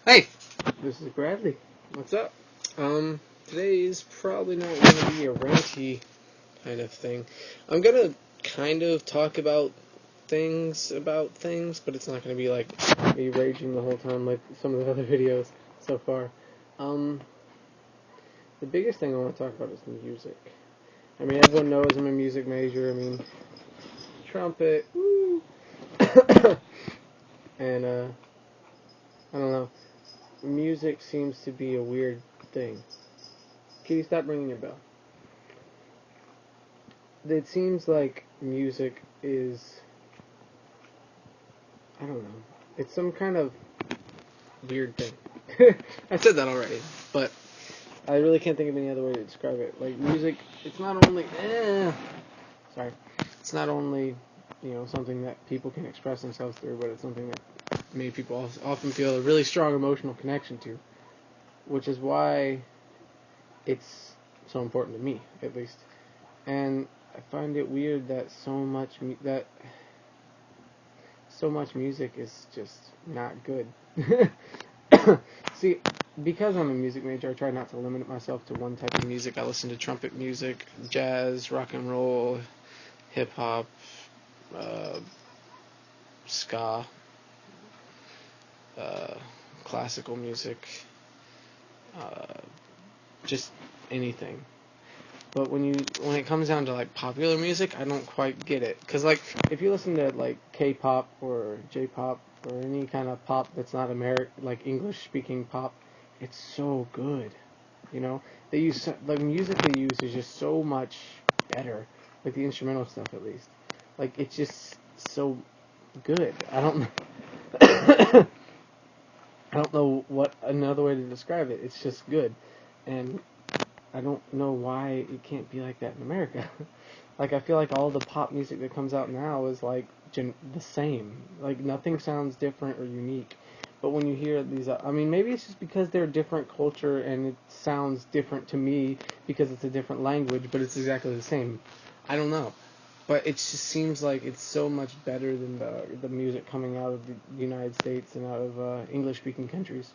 Hey, this is Bradley. What's up? Today's probably not going to be a ranty kind of thing. I'm going to kind of talk about things, but it's not going to be like me raging the whole time like some of the other videos so far. Um, the biggest thing I want to talk about is music. I mean, everyone knows I'm a music major. I mean, trumpet, woo! And, I don't know. Music seems to be a weird thing. Kitty, stop ringing your bell. It seems like music is, I don't know, it's some kind of weird thing. I said that already, but I really can't think of any other way to describe it. Like, music, it's not only, it's not only, something that people can express themselves through, but it's something that many people often feel a really strong emotional connection to, which is why it's so important to me, at least. And I find it weird that so much music is just not good. See, because I'm a music major, I try not to limit myself to one type of music. I listen to trumpet music, jazz, rock and roll, hip hop, ska, uh, classical music, uh, just anything. But when it comes down to like popular music, I don't quite get it. Cause like if you listen to like K-pop or J-pop or any kind of pop that's not like English speaking pop, it's so good. You know, they use the music they use is just so much better, like the instrumental stuff at least. Like it's just so good. I don't I don't know what another way to describe it. It's just good, and I don't know why it can't be like that in America. Like, I feel like all the pop music that comes out now is, like, the same. Like, nothing sounds different or unique. But when you hear these, I mean, maybe it's just because they're a different culture and it sounds different to me because it's a different language, but it's exactly the same. I don't know. But it just seems like it's so much better than the music coming out of the United States and out of English-speaking countries.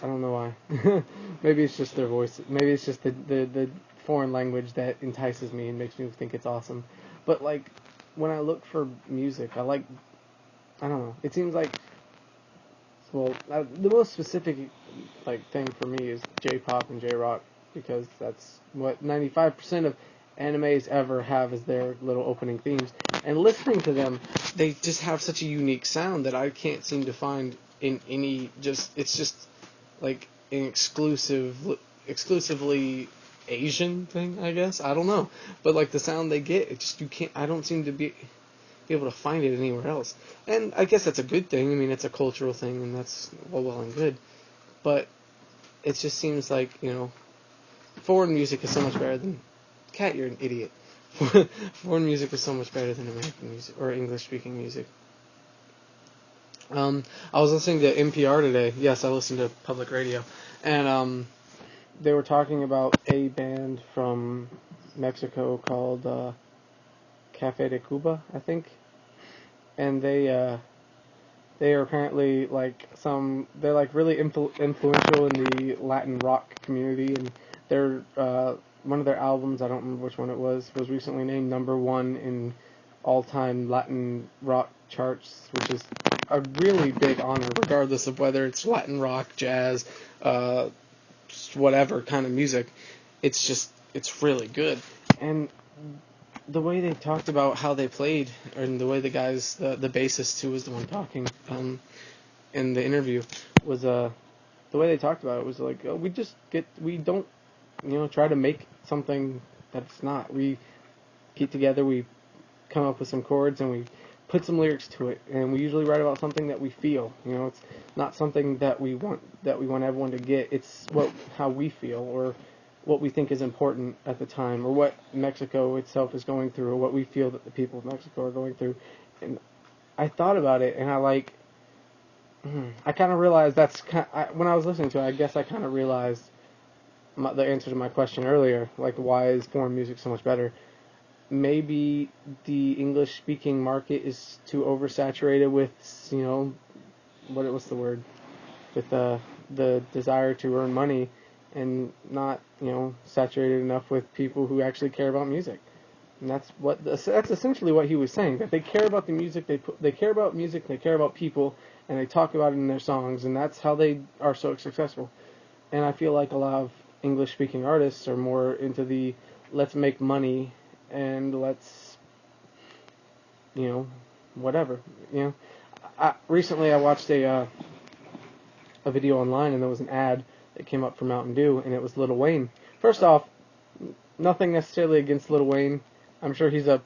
I don't know why. Maybe it's just their voice. Maybe it's just the foreign language that entices me and makes me think it's awesome. But like when I look for music, I don't know. It seems like the most specific like thing for me is J-pop and J-rock because that's what 95% of animes ever have as their little opening themes. And listening to them, they just have such a unique sound that I can't seem to find in any it's just like an exclusively Asian thing, I guess. I don't know, but like the sound they get, it just you can't. I don't seem to be able to find it anywhere else. And I guess that's a good thing. I mean, it's a cultural thing, and that's well and good. But it just seems like foreign music is so much better than. Cat, you're an idiot. Foreign music is so much better than American music or English-speaking music. I was listening to NPR today. Yes, I listened to public radio, and they were talking about a band from Mexico called Cafe de Cuba, I think, and they are apparently they're like really influential in the Latin rock community, and they're one of their albums, I don't remember which one it was recently named #1 in all-time Latin rock charts, which is a really big honor, regardless of whether it's Latin rock, jazz, uh, whatever kind of music. It's really good. And the way they talked about how they played, and the way the bassist who was the one talking in the interview was the way they talked about it was like, oh, we don't try to make something that it's not. We get together, we come up with some chords, and we put some lyrics to it, and we usually write about something that we feel. It's not something that we want everyone to get. It's how we feel, or what we think is important at the time, or what Mexico itself is going through, or what we feel that the people of Mexico are going through. And I thought about it, and I kind of realized when I was listening to it, I guess I kind of realized the answer to my question earlier, like why is foreign music so much better? Maybe the English-speaking market is too oversaturated with, what's the word? with the desire to earn money, and not, saturated enough with people who actually care about music. And that's essentially what he was saying, that they care about the music, they care about music, they care about people, and they talk about it in their songs, and that's how they are so successful. And I feel like a lot of English-speaking artists are more into the let's make money and let's, whatever. Recently I watched a video online, and there was an ad that came up for Mountain Dew, and it was Lil Wayne. First off, nothing necessarily against Lil Wayne. I'm sure he's a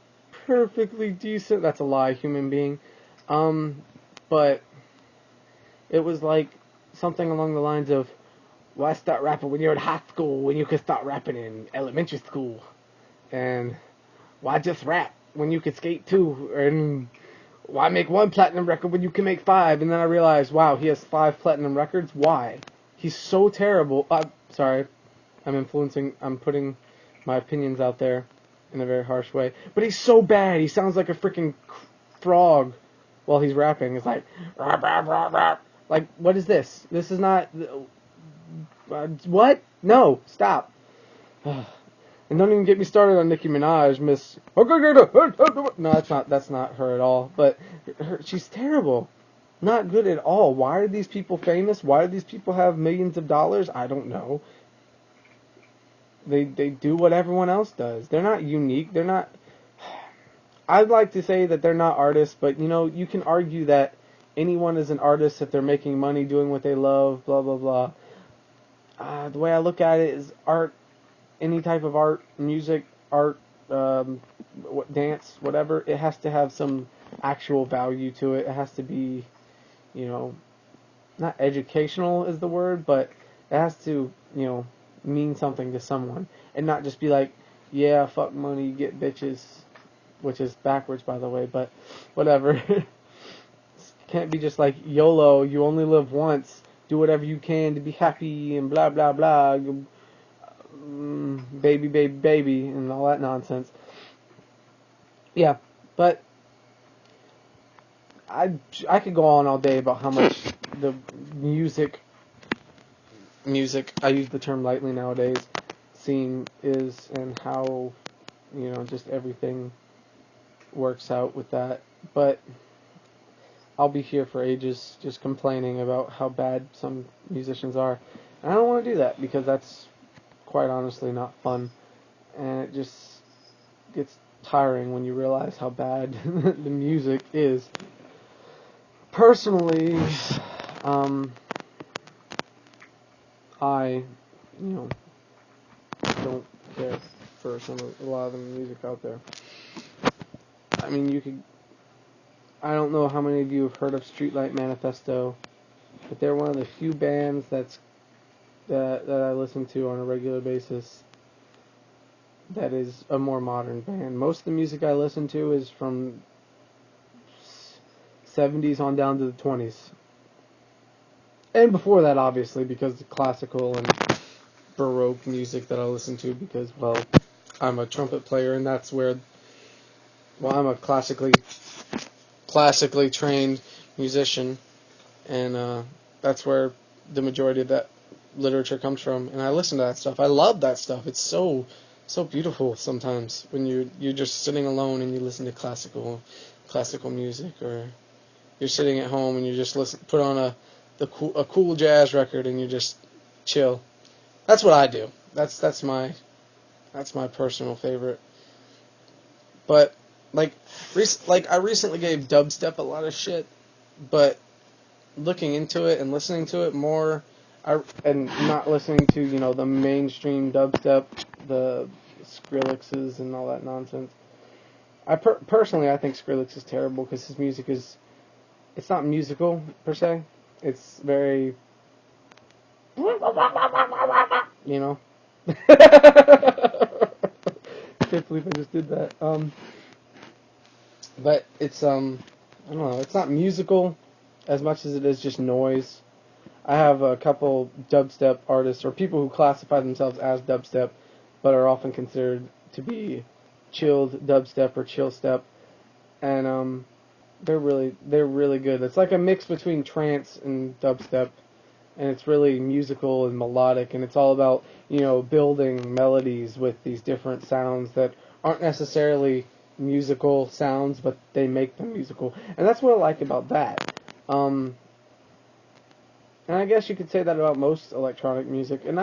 perfectly decent, that's a lie, human being. But it was like something along the lines of, why start rapping when you're in high school when you could start rapping in elementary school? And why just rap when you could skate too? And why make one platinum record when you can make 5? And then I realized, wow, he has 5 platinum records? Why? He's so terrible. Sorry, I'm putting my opinions out there in a very harsh way. But he's so bad. He sounds like a freaking frog while he's rapping. It's like, rap, rap, rap, rap. Like, what is this? This is not... what? No, stop. And don't even get me started on Nicki Minaj, Miss... No, that's not her at all. But she's terrible. Not good at all. Why are these people famous? Why do these people have millions of dollars? I don't know. They do what everyone else does. They're not unique. They're not... I'd like to say that they're not artists, but, you can argue that anyone is an artist if they're making money doing what they love, blah, blah, blah. The way I look at it is art, any type of art, music, art, dance, whatever, it has to have some actual value to it. It has to be, not educational is the word, but it has to, mean something to someone, and not just be like, yeah, fuck money, get bitches, which is backwards, by the way, but whatever. Can't be just like, YOLO, you only live once, do whatever you can to be happy, and blah, blah, blah, baby, baby, baby, and all that nonsense. Yeah, but I could go on all day about how much the music, I use the term lightly nowadays, scene is, and how, just everything works out with that. But I'll be here for ages just complaining about how bad some musicians are. And I don't want to do that, because that's quite honestly not fun. And it just gets tiring when you realize how bad the music is. Personally, I, don't care for a lot of the music out there. I mean, I don't know how many of you have heard of Streetlight Manifesto, but they're one of the few bands that I listen to on a regular basis that is a more modern band. Most of the music I listen to is from 70s on down to the 20s. And before that, obviously, because the classical and Baroque music that I listen to, because, well, I'm a trumpet player, and that's where, I'm a classically trained musician, and that's where the majority of that literature comes from. And I listen to that stuff. I love that stuff. It's so beautiful sometimes when you're just sitting alone and you listen to classical music, or you're sitting at home and you just put on a cool jazz record and you just chill. That's what I do. That's my personal favorite. But I recently gave dubstep a lot of shit, but looking into it and listening to it more, and not listening to the mainstream dubstep, the Skrillexes and all that nonsense. Personally, I think Skrillex is terrible because his music it's not musical per se. It's very, Can't believe I just did that. But it's I don't know. It's not musical as much as it is just noise. I have a couple dubstep artists, or people who classify themselves as dubstep, but are often considered to be chilled dubstep or chill step, and they're really good. It's like a mix between trance and dubstep, and it's really musical and melodic, and it's all about, building melodies with these different sounds that aren't necessarily musical sounds, but they make them musical, and that's what I like about that. And I guess you could say that about most electronic music, and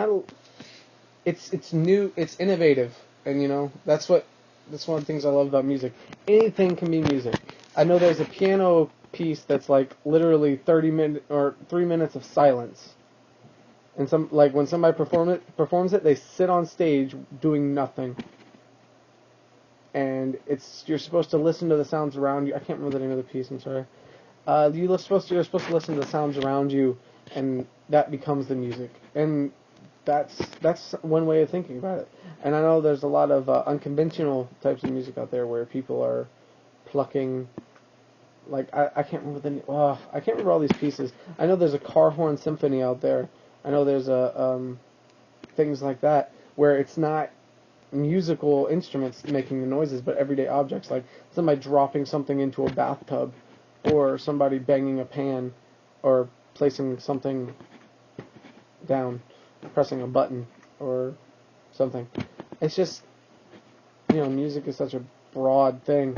it's new, it's innovative, and that's one of the things I love about music. Anything can be music. I know there's a piano piece that's like literally 30 minutes or 3 minutes of silence. And when somebody performs it, they sit on stage doing nothing. And you're supposed to listen to the sounds around you. I can't remember the name of the piece. I'm sorry. You're supposed to listen to the sounds around you, and that becomes the music. And that's one way of thinking about it. And I know there's a lot of unconventional types of music out there where people are plucking. Like I can't remember I can't remember all these pieces. I know there's a car horn symphony out there. I know there's things like that where it's not musical instruments making the noises, but everyday objects, like somebody dropping something into a bathtub, or somebody banging a pan, or placing something down, pressing a button, or something. It's just, music is such a broad thing,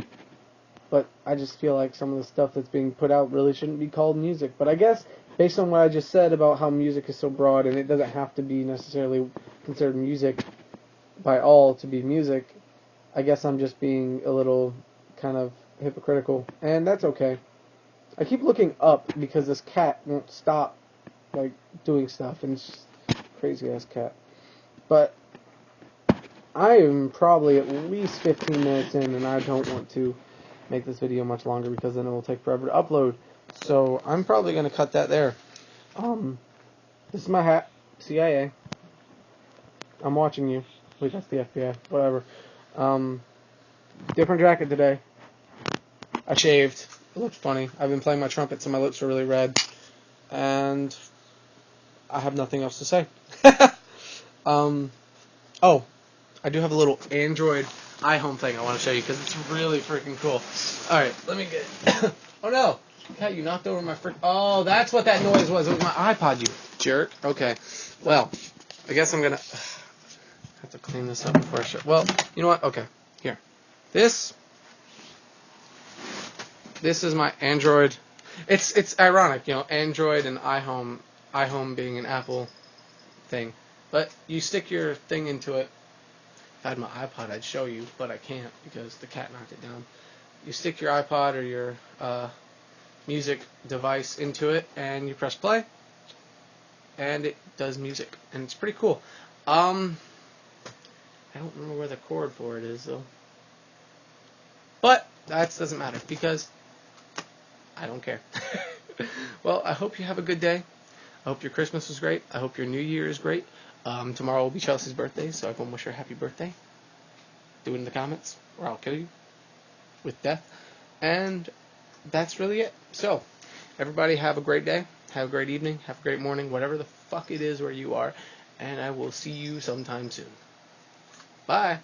but I just feel like some of the stuff that's being put out really shouldn't be called music. But I guess, based on what I just said about how music is so broad, and it doesn't have to be necessarily considered music by all to be music, I guess I'm just being a little kind of hypocritical, and that's okay. I keep looking up because this cat won't stop, doing stuff, and it's just crazy ass cat. But I am probably at least 15 minutes in, and I don't want to make this video much longer because then it will take forever to upload. So I'm probably going to cut that there. This is my hat, CIA. I'm watching you. Wait, that's the FBI. Whatever. Different jacket today. I shaved. It looks funny. I've been playing my trumpet, so my lips are really red. And I have nothing else to say. Oh, I do have a little Android iHome thing I want to show you because it's really freaking cool. Alright, let me get it. Oh no! Cat, you knocked over my Oh, that's what that noise was. It was my iPod, you jerk. Okay. Well, I guess I'm gonna have to clean this up before I show. Well, you know what? Okay. Here. This is my Android. It's ironic, Android and iHome being an Apple thing. But you stick your thing into it. If I had my iPod, I'd show you, but I can't because the cat knocked it down. You stick your iPod or your music device into it, and you press play, and it does music, and it's pretty cool. I don't remember where the cord for it is, though. But that doesn't matter because I don't care. Well, I hope you have a good day. I hope your Christmas was great. I hope your New Year is great. Tomorrow will be Chelsea's birthday, so everyone wish her happy birthday. Do it in the comments, or I'll kill you with death. And that's really it. So, everybody have a great day. Have a great evening. Have a great morning. Whatever the fuck it is where you are. And I will see you sometime soon. Bye.